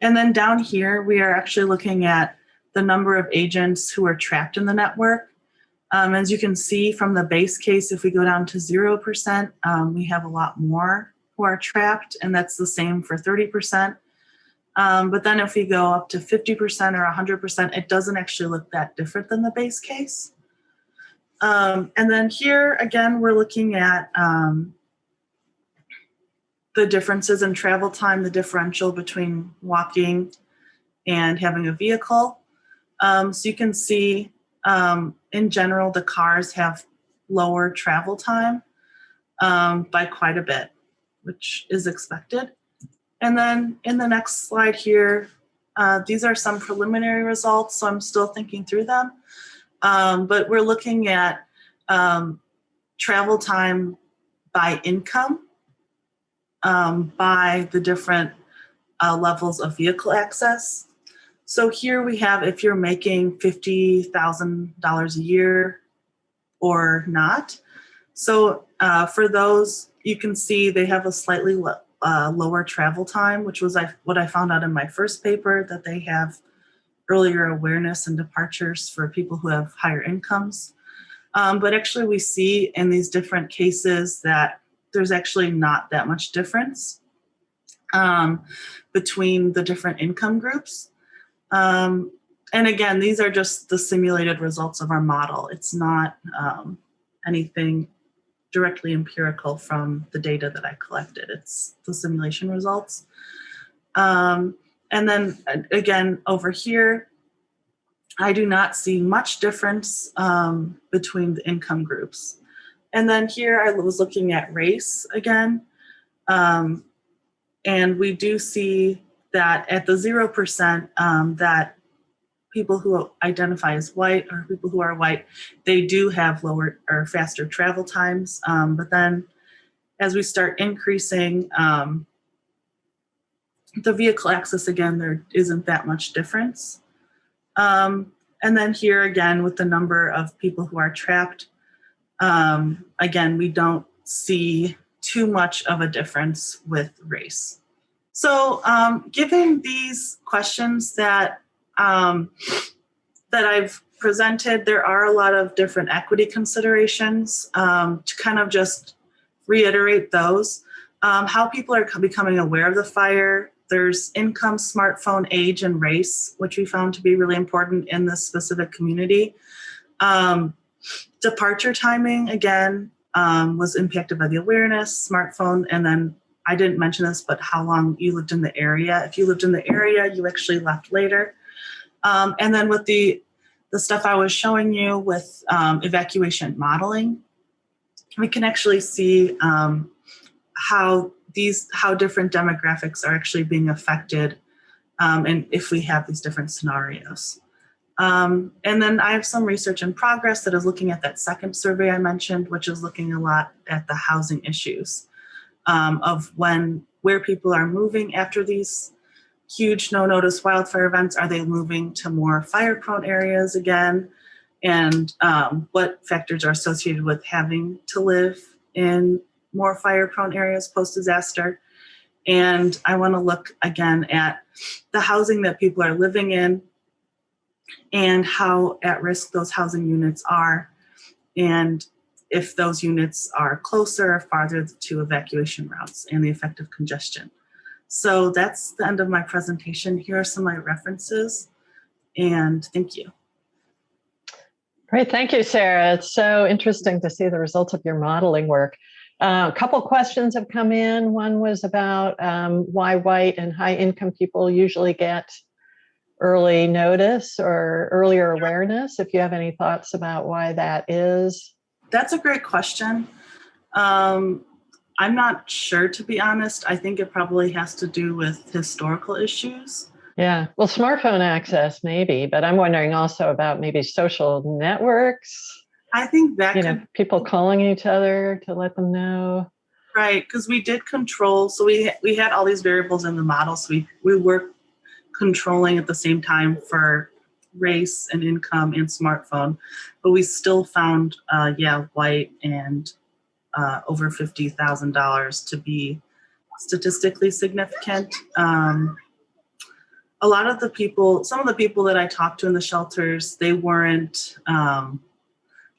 And then down here, we are actually looking at the number of agents who are trapped in the network. As you can see from the base case, if we go down to 0%, we have a lot more who are trapped, and that's the same for 30%. But then if we go up to 50% or 100%, it doesn't actually look that different than the base case. And then here, again, we're looking at the differences in travel time, the differential between walking and having a vehicle. So you can see, in general, the cars have lower travel time by quite a bit, which is expected. And then in the next slide here, these are some preliminary results, so I'm still thinking through them. But we're looking at travel time by income, by the different levels of vehicle access. So here we have if you're making $50,000 a year or not. So for those, you can see they have a slightly lower travel time, which was what I found out in my first paper, that they have earlier awareness and departures for people who have higher incomes. But actually we see in these different cases that there's actually not that much difference between the different income groups. And again, these are just the simulated results of our model. It's not anything directly empirical from the data that I collected. It's the simulation results. And then again, over here, I do not see much difference between the income groups. And then here I was looking at race again. And we do see that at the 0%, that people who identify as white or people who are white, they do have lower or faster travel times. But then as we start increasing the vehicle access again, there isn't that much difference. And then here again, with the number of people who are trapped, again, we don't see too much of a difference with race. So given these questions that I've presented, there are a lot of different equity considerations. To kind of just reiterate those, how people are becoming aware of the fire. There's income, smartphone, age, and race, which we found to be really important in this specific community. Departure timing, again, was impacted by the awareness, smartphone, and then I didn't mention this, but how long you lived in the area. If you lived in the area, you actually left later. And then with the stuff I was showing you with evacuation modeling, we can actually see how different demographics are actually being affected, and if we have these different scenarios. And then I have some research in progress that is looking at that second survey I mentioned, which is looking a lot at the housing issues of where people are moving after these huge no-notice wildfire events. Are they moving to more fire-prone areas again? And what factors are associated with having to live in more fire-prone areas post-disaster? And I want to look again at the housing that people are living in and how at risk those housing units are, and if those units are closer or farther to evacuation routes and the effect of congestion. So that's the end of my presentation. Here are some of my references, and thank you. Great, thank you, Sarah. It's so interesting to see the results of your modeling work. A couple questions have come in. One was about why white and high income people usually get early notice or earlier awareness, if you have any thoughts about why that is. That's a great question. I'm not sure, to be honest. I think it probably has to do with historical issues. Yeah, well, smartphone access maybe, but I'm wondering also about maybe social networks. I think that people calling each other to let them know. Right, because we did control, so we had all these variables in the model, so we were controlling at the same time for race and income and smartphone, but we still found, white and over $50,000 to be statistically significant. A lot of the people, some of the people that I talked to in the shelters, they weren't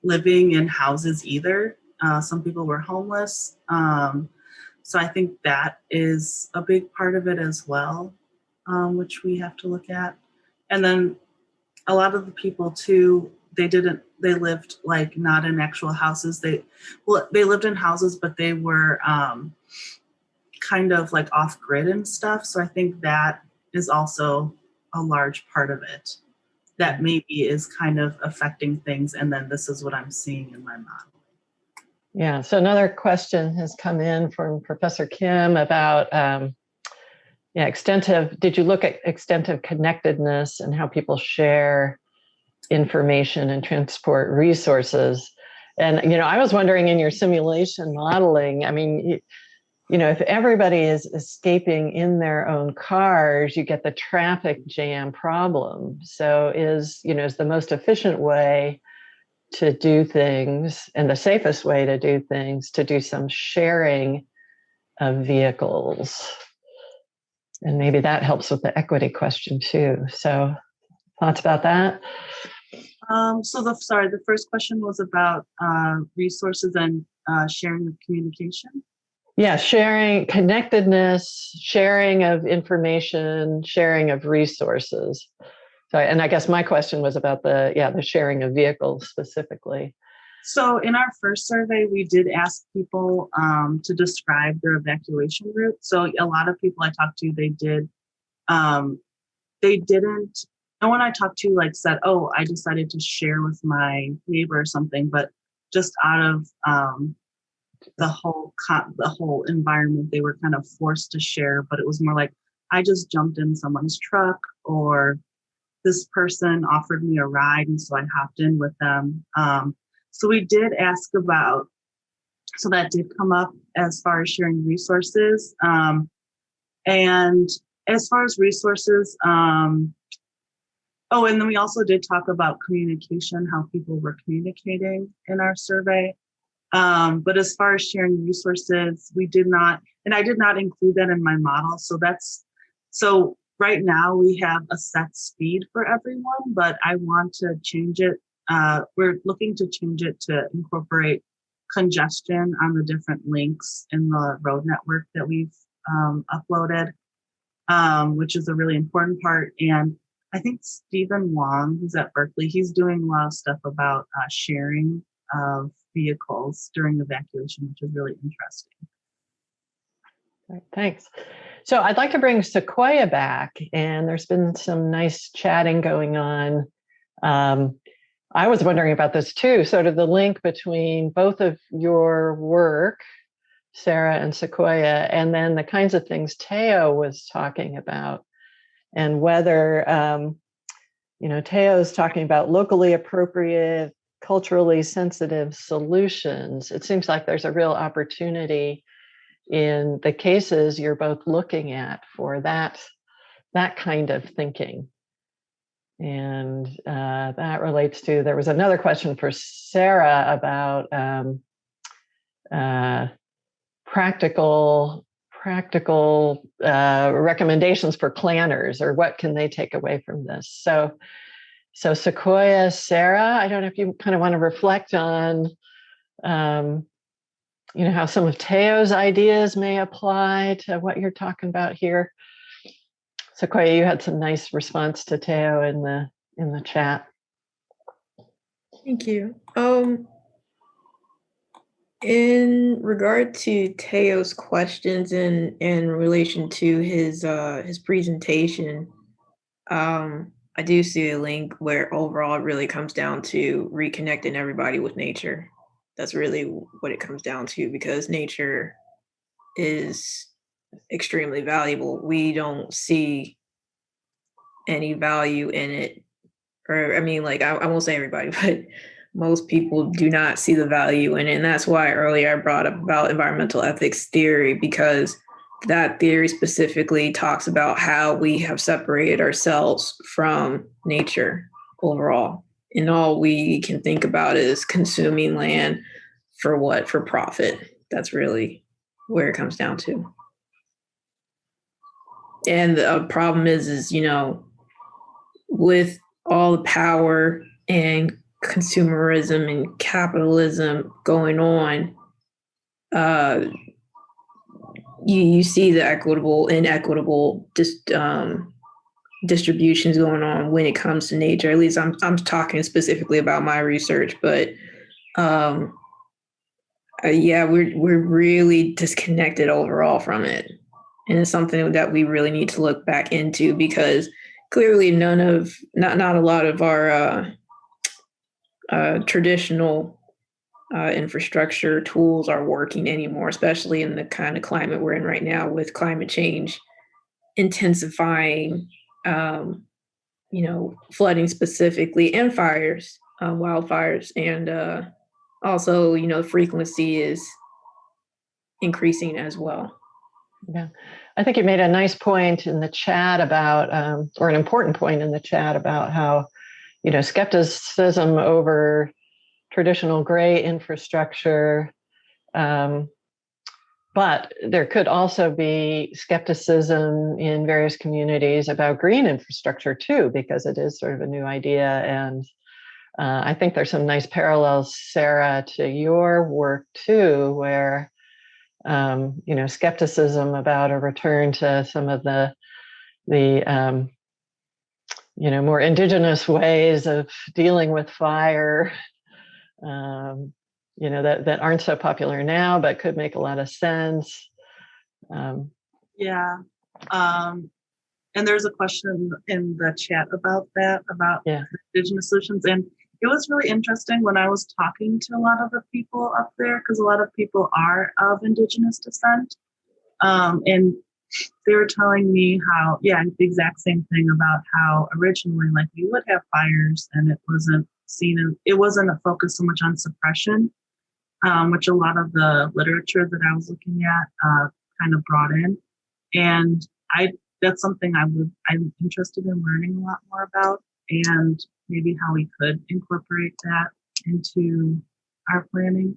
living in houses either. Some people were homeless. So I think that is a big part of it as well, which we have to look at. And then a lot of the people too, they lived like not in actual houses. They lived in houses, but they were kind of like off grid and stuff. So I think that is also a large part of it that maybe is kind of affecting things. And then this is what I'm seeing in my model. Yeah, so another question has come in from Professor Kim about did you look at extensive connectedness and how people share information and transport resources? And, I was wondering in your simulation modeling, I mean, if everybody is escaping in their own cars, you get the traffic jam problem. So is the most efficient way to do things and the safest way to do things to do some sharing of vehicles. And maybe that helps with the equity question too. So thoughts about that? The first question was about resources and sharing of communication. Yeah, sharing, connectedness, sharing of information, sharing of resources. So, and I guess my question was about the sharing of vehicles specifically. So in our first survey, we did ask people to describe their evacuation route. So a lot of people I talked to, they didn't. No one I talked to said, "Oh, I decided to share with my neighbor or something," but just out of the whole environment, they were kind of forced to share. But it was more like, I just jumped in someone's truck, or this person offered me a ride, and so I hopped in with them. So we did ask about, so that did come up as far as sharing resources. And as far as resources, and then we also did talk about communication, how people were communicating in our survey. But as far as sharing resources, we did not, and I did not include that in my model. So right now we have a set speed for everyone, but I want to change it. We're looking to change it to incorporate congestion on the different links in the road network that we've uploaded, which is a really important part. And I think Stephen Wong, who's at Berkeley, he's doing a lot of stuff about sharing of vehicles during evacuation, which is really interesting. Right, thanks. So I'd like to bring Sequoia back, and there's been some nice chatting going on I was wondering about this too, sort of the link between both of your work, Sarah and Sequoia, and then the kinds of things Teo was talking about, and whether, Teo's talking about locally appropriate, culturally sensitive solutions. It seems like there's a real opportunity in the cases you're both looking at for that kind of thinking. And that relates to, there was another question for Sarah about practical recommendations for planners, or what can they take away from this. So Sequoia, Sarah, I don't know if you kind of want to reflect on how some of Teo's ideas may apply to what you're talking about here. Sequoia, you had some nice response to Teo in the chat. Thank you. In regard to Teo's questions in relation to his presentation, I do see a link where overall it really comes down to reconnecting everybody with nature. That's really what it comes down to, because nature is extremely valuable. We don't see any value in it. Or, I mean, like, I won't say everybody, but most people do not see the value in it. And that's why earlier I brought up about environmental ethics theory, because that theory specifically talks about how we have separated ourselves from nature overall. And all we can think about is consuming land for what? For profit. That's really where it comes down to. And the problem is, with all the power and consumerism and capitalism going on, you see the inequitable distributions going on when it comes to nature. At least I'm talking specifically about my research, but we're really disconnected overall from it, and it's something that we really need to look back into, because clearly not a lot of our traditional infrastructure tools are working anymore, especially in the kind of climate we're in right now, with climate change intensifying, flooding specifically, and fires, wildfires, and also, the frequency is increasing as well. Yeah, I think you made a nice point in the chat about, or an important point in the chat about how, skepticism over traditional gray infrastructure, but there could also be skepticism in various communities about green infrastructure too, because it is sort of a new idea. And I think there's some nice parallels, Sarah, to your work too, where skepticism about a return to some of the more indigenous ways of dealing with fire, that aren't so popular now, but could make a lot of sense. And there's a question in the chat about that, about indigenous solutions. And it was really interesting when I was talking to a lot of the people up there, because a lot of people are of indigenous descent. And they were telling me how, the exact same thing about how originally, like, we would have fires and it wasn't a focus so much on suppression, which a lot of the literature that I was looking at kind of brought in. And that's something I'm interested in learning a lot more about, and maybe how we could incorporate that into our planning.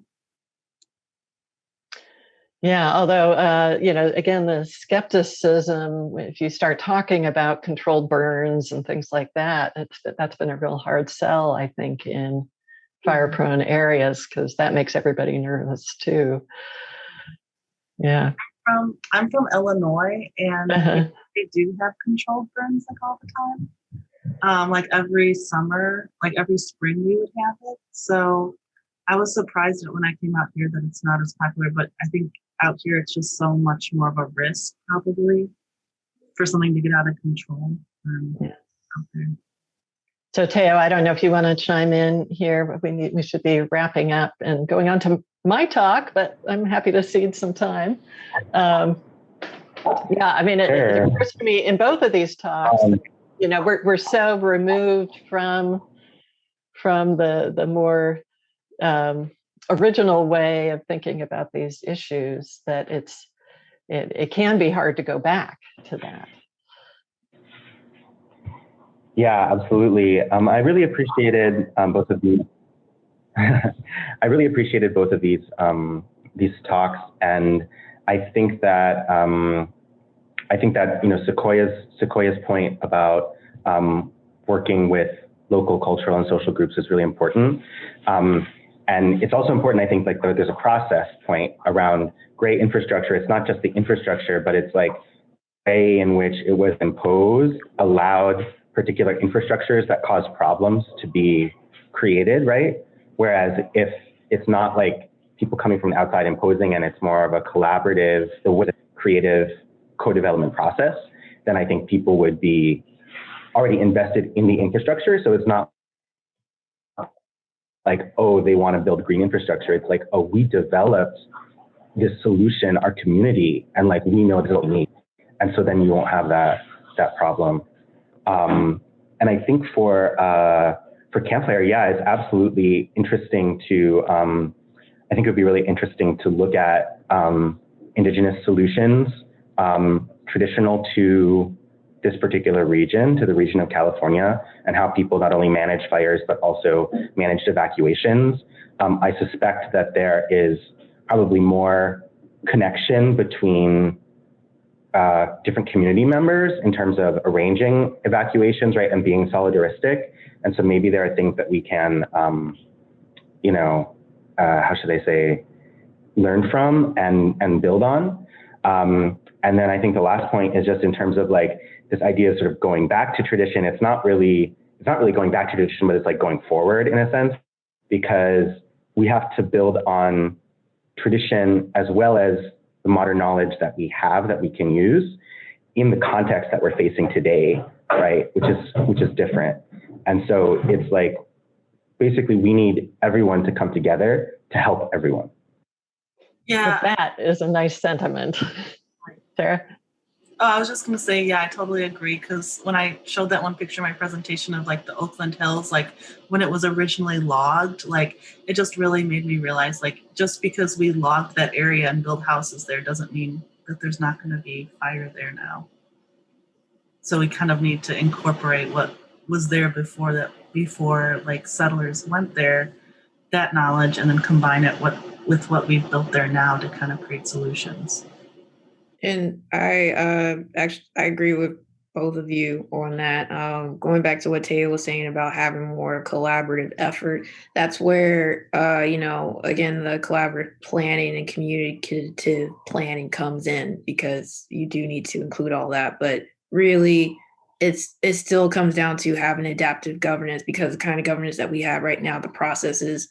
Yeah, although, again, the skepticism, if you start talking about controlled burns and things like that, that's been a real hard sell, I think, in fire-prone areas, because that makes everybody nervous too. Yeah. I'm from Illinois, and they do have controlled burns like all the time. Like every summer, like every spring we would have it. So I was surprised when I came out here that it's not as popular, but I think out here it's just so much more of a risk probably for something to get out of control. Out there. So Teo, I don't know if you want to chime in here, but we should be wrapping up and going on to my talk, but I'm happy to cede some time. Yeah, I mean, it occurs to me in both of these talks, you know, we're so removed from the more original way of thinking about these issues that it can be hard to go back to that. Yeah, absolutely. I really appreciated both of these. I really appreciated both of these talks, and I think that you know, Sequoia's point about working with local cultural and social groups is really important. And it's also important, I think, like there's a process point around great infrastructure. It's not just the infrastructure, but it's like the way in which it was imposed allowed particular infrastructures that cause problems to be created, right? Whereas if it's not like people coming from the outside imposing and it's more of a collaborative, creative co-development process, then I think people would be already invested in the infrastructure. So it's not like, oh, they want to build green infrastructure. It's like, oh, we developed this solution, our community, and like we know what we need. And so then you won't have that problem. And I think for Campfire, yeah, it's absolutely interesting to, I think it would be really interesting to look at indigenous solutions traditional to this particular region, to the region of California, and how people not only manage fires, but also managed evacuations. I suspect that there is probably more connection between different community members in terms of arranging evacuations, right, and being solidaristic. And so maybe there are things that we can, you know, how should I say, learn from and build on. And then I think the last point is just in terms of like this idea of sort of going back to tradition. It's not really going back to tradition, but it's like going forward in a sense, because we have to build on tradition as well as the modern knowledge that we have that we can use in the context that we're facing today, right? Which is different. And so it's like, basically we need everyone to come together to help everyone. Yeah. Well, that is a nice sentiment. Sarah? Oh, I was just going to say, yeah, I totally agree. Because when I showed that one picture in my presentation of like the Oakland Hills, like when it was originally logged, like it just really made me realize, like, just because we logged that area and build houses there doesn't mean that there's not going to be fire there now. So we kind of need to incorporate what was there before like settlers went there, that knowledge, and then combine it with what we've built there now to kind of create solutions. And I agree with both of you on that. Going back to what Teo was saying about having more collaborative effort, that's where, you know, again, the collaborative planning and communicative planning comes in, because you do need to include all that. But really, it still comes down to having adaptive governance, because the kind of governance that we have right now, the processes,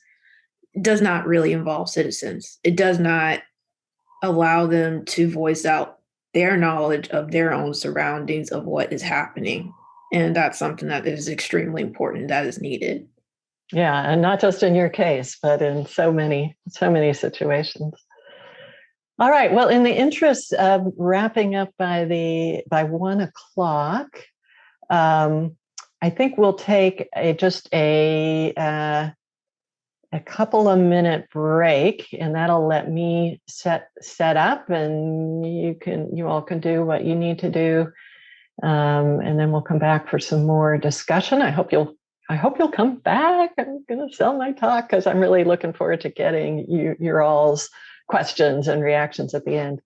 does not really involve citizens. It does not allow them to voice out their knowledge of their own surroundings of what is happening. And that's something that is extremely important, that is needed. Yeah, and not just in your case, but in so many situations. All right, well, in the interest of wrapping up by 1 o'clock, I think we'll take just a couple of minute break, and that'll let me set up, and you all can do what you need to do, and then we'll come back for some more discussion. I hope you'll come back. I'm going to sell my talk because I'm really looking forward to getting your all's questions and reactions at the end.